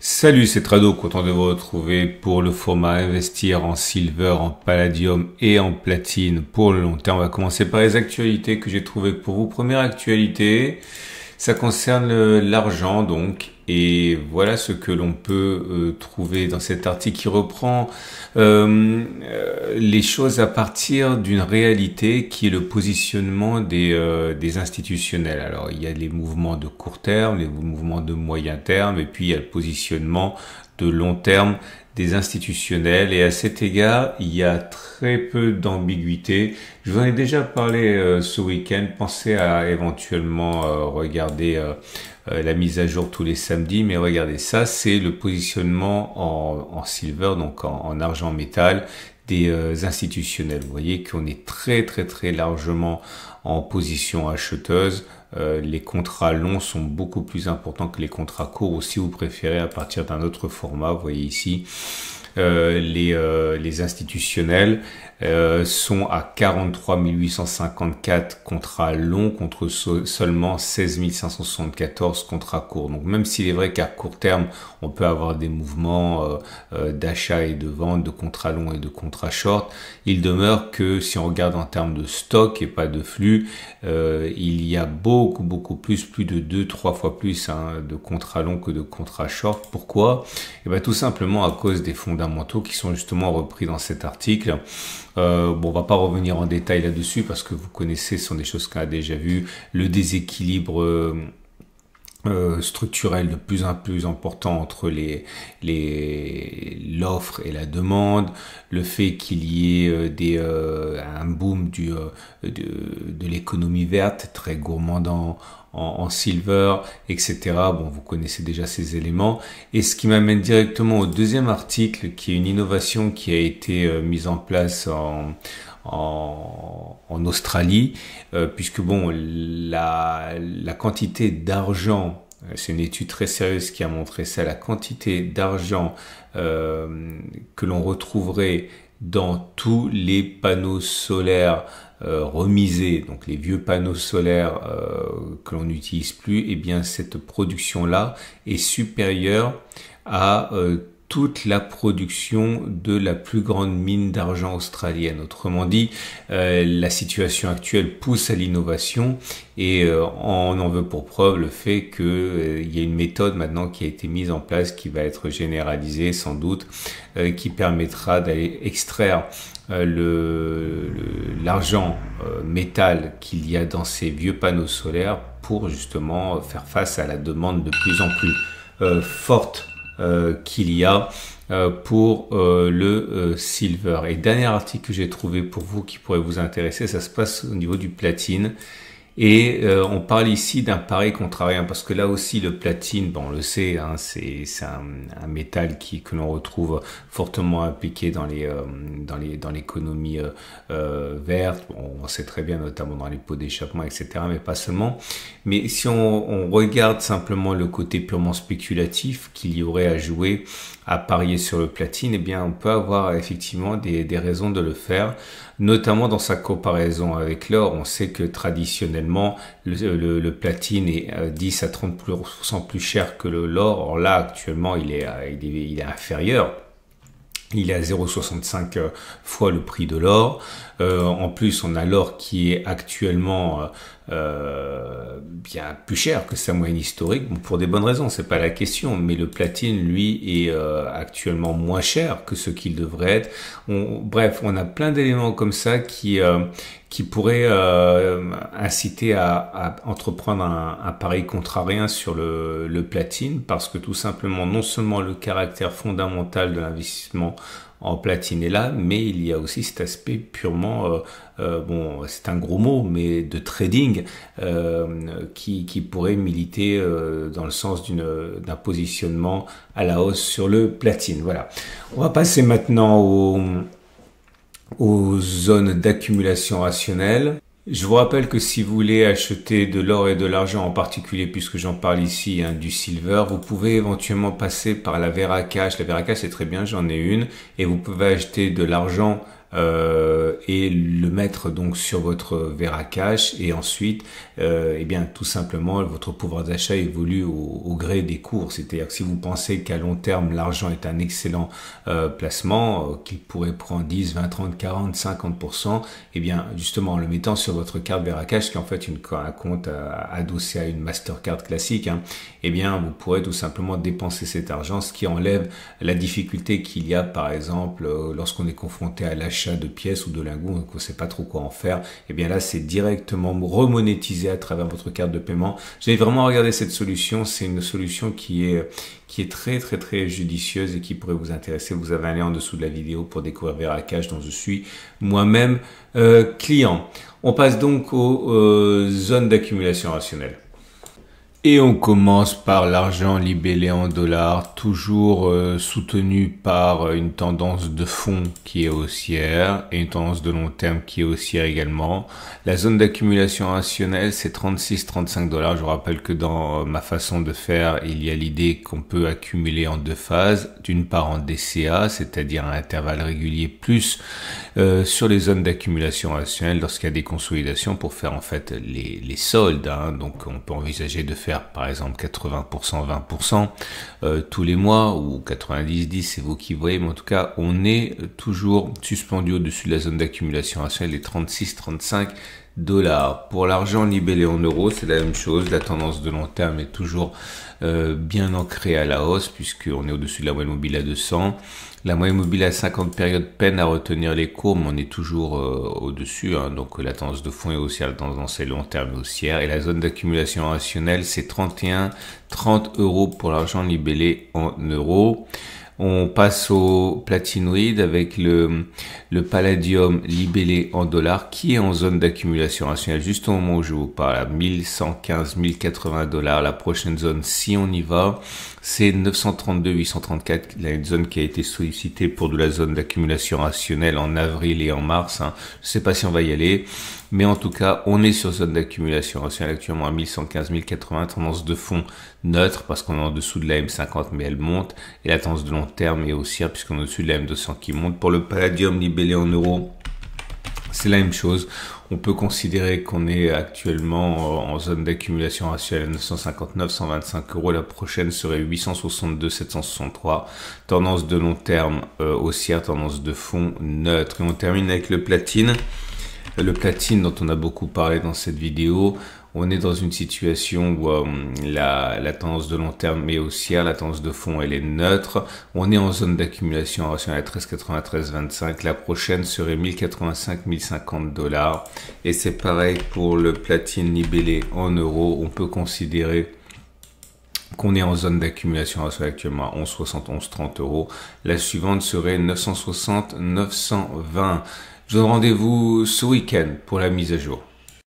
Salut, c'est Trado, content de vous retrouver pour le format investir en silver, en palladium et en platine pour le long terme. On va commencer par les actualités que j'ai trouvées pour vous. Première actualité, ça concerne l'argent donc, et voilà ce que l'on peut trouver dans cet article qui reprend les choses à partir d'une réalité qui est le positionnement des institutionnels. Alors il y a les mouvements de court terme, les mouvements de moyen terme, et puis il y a le positionnement de long terme des institutionnels, et à cet égard, il y a très peu d'ambiguïté. Je vous en ai déjà parlé ce week-end. Pensez à éventuellement regarder la mise à jour tous les samedis, mais regardez ça, c'est le positionnement en silver, donc en argent métal des institutionnels. Vous voyez qu'on est très largement en position acheteuse. Les contrats longs sont beaucoup plus importants que les contrats courts, ou si vous préférez à partir d'un autre format. Vous voyez ici les institutionnels sont à 43 854 contrats longs contre seulement 16 574 contrats courts. Donc même s'il est vrai qu'à court terme, on peut avoir des mouvements d'achat et de vente de contrats longs et de contrats short, il demeure que si on regarde en termes de stock et pas de flux, il y a beaucoup plus de 2-3 fois plus de contrats longs que de contrats short. Pourquoi? Et bien tout simplement à cause des fondamentaux qui sont justement repris dans cet article. On va pas revenir en détail là-dessus parce que vous connaissez, ce sont des choses qu'on a déjà vues. Le déséquilibre structurel de plus en plus important entre l'offre et la demande, le fait qu'il y ait un boom de l'économie verte très gourmandant en silver, etc. Bon, vous connaissez déjà ces éléments. Et ce qui m'amène directement au deuxième article, qui est une innovation qui a été mise en place en Australie, puisque bon, la quantité d'argent, c'est une étude très sérieuse qui a montré ça, la quantité d'argent que l'on retrouverait dans tous les panneaux solaires remisés, donc les vieux panneaux solaires que l'on n'utilise plus, et bien cette production-là est supérieure à toute la production de la plus grande mine d'argent australienne. Autrement dit, la situation actuelle pousse à l'innovation, et on en veut pour preuve le fait qu'il y a une méthode maintenant qui a été mise en place, qui va être généralisée sans doute, qui permettra d'aller extraire l'argent métal qu'il y a dans ces vieux panneaux solaires pour justement faire face à la demande de plus en plus forte qu'il y a pour le silver. Et dernier article que j'ai trouvé pour vous qui pourrait vous intéresser, ça se passe au niveau du platine. Et on parle ici d'un pari contrarien, parce que là aussi le platine, bon, on le sait, hein, c'est un métal que l'on retrouve fortement impliqué dans l'économie verte. Bon, on sait très bien, notamment dans les pots d'échappement, etc., mais pas seulement. Mais si on regarde simplement le côté purement spéculatif qu'il y aurait à jouer, à parier sur le platine, eh bien on peut avoir effectivement des raisons de le faire, notamment dans sa comparaison avec l'or. On sait que traditionnellement le platine est 10 à 30% plus cher que l'or. Or là actuellement il est inférieur. Il est à 0,65 fois le prix de l'or. En plus, on a l'or qui est actuellement bien plus cher que sa moyenne historique. Bon, pour des bonnes raisons, c'est pas la question. Mais le platine, lui, est actuellement moins cher que ce qu'il devrait être. Bref, on a plein d'éléments comme ça qui pourraient inciter à entreprendre un pari contrarien sur le platine, parce que tout simplement, non seulement le caractère fondamental de l'investissement en platine est là, mais il y a aussi cet aspect purement, bon, c'est un gros mot, mais de trading qui pourrait militer dans le sens d'un positionnement à la hausse sur le platine. Voilà. On va passer maintenant aux zones d'accumulation rationnelle. Je vous rappelle que si vous voulez acheter de l'or et de l'argent en particulier, puisque j'en parle ici, du silver, vous pouvez éventuellement passer par la Vera Cash. La Vera Cash, c'est très bien, j'en ai une. Et vous pouvez acheter de l'argent et le mettre donc sur votre Veracash, et ensuite eh bien tout simplement votre pouvoir d'achat évolue au gré des cours. C'est-à-dire que si vous pensez qu'à long terme l'argent est un excellent placement, qu'il pourrait prendre 10, 20, 30, 40, 50%, eh bien justement en le mettant sur votre carte Veracash, qui est en fait un compte adossé à une Mastercard classique, eh bien vous pourrez tout simplement dépenser cet argent, ce qui enlève la difficulté qu'il y a par exemple lorsqu'on est confronté à l'achat de pièces ou de lingots, qu'on ne sait pas trop quoi en faire. Et bien là, c'est directement remonétisé à travers votre carte de paiement. J'ai vraiment regardé cette solution. C'est une solution qui est très très très judicieuse et qui pourrait vous intéresser. Vous avez un lien en dessous de la vidéo pour découvrir Veracash, dont je suis moi-même client. On passe donc aux zones d'accumulation rationnelle. Et on commence par l'argent libellé en dollars, toujours soutenu par une tendance de fond qui est haussière et une tendance de long terme qui est haussière également. La zone d'accumulation rationnelle, c'est 36-35 $. Je vous rappelle que dans ma façon de faire, il y a l'idée qu'on peut accumuler en deux phases. D'une part en DCA, c'est-à-dire à intervalles réguliers, plus sur les zones d'accumulation rationnelle lorsqu'il y a des consolidations pour faire en fait les soldes. Donc on peut envisager de faire par exemple 80%, 20% tous les mois, ou 90-10, c'est vous qui voyez, mais en tout cas on est toujours suspendu au-dessus de la zone d'accumulation rationnelle des 36-35 $. Pour l'argent libellé en euros, c'est la même chose. La tendance de long terme est toujours bien ancrée à la hausse, puisqu'on est au-dessus de la moyenne mobile à 200. La moyenne mobile à 50 périodes peine à retenir les cours, mais on est toujours au-dessus. Donc la tendance de fond est haussière, la tendance est long terme est haussière. Et la zone d'accumulation rationnelle, c'est 31-30 € pour l'argent libellé en euros. On passe au platinoïde avec le palladium libellé en dollars qui est en zone d'accumulation rationnelle juste au moment où je vous parle, à 1115-1080 $. La prochaine zone, si on y va, c'est 932-834, une zone qui a été sollicitée pour de la zone d'accumulation rationnelle en avril et en mars. Je sais pas si on va y aller, mais en tout cas, on est sur zone d'accumulation rationnelle actuellement à 1115-1080, tendance de fond neutre parce qu'on est en dessous de la M50 mais elle monte, et la tendance de long terme est haussière puisqu'on est au-dessus de la M200 qui monte. Pour le palladium libellé en euros, c'est la même chose. On peut considérer qu'on est actuellement en zone d'accumulation rationnelle à 959-125 €. La prochaine serait 862-763. Tendance de long terme haussière, tendance de fond neutre. Et on termine avec le platine. Le platine dont on a beaucoup parlé dans cette vidéo. On est dans une situation où la tendance de long terme est haussière, la tendance de fond elle est neutre. On est en zone d'accumulation rationnelle à 13,93-25. La prochaine serait 1085-1050 $. Et c'est pareil pour le platine libellé en euros. On peut considérer qu'on est en zone d'accumulation rationnelle actuellement à 11,60-11,30 €. La suivante serait 960-920. Je vous donne rendez-vous ce week-end pour la mise à jour.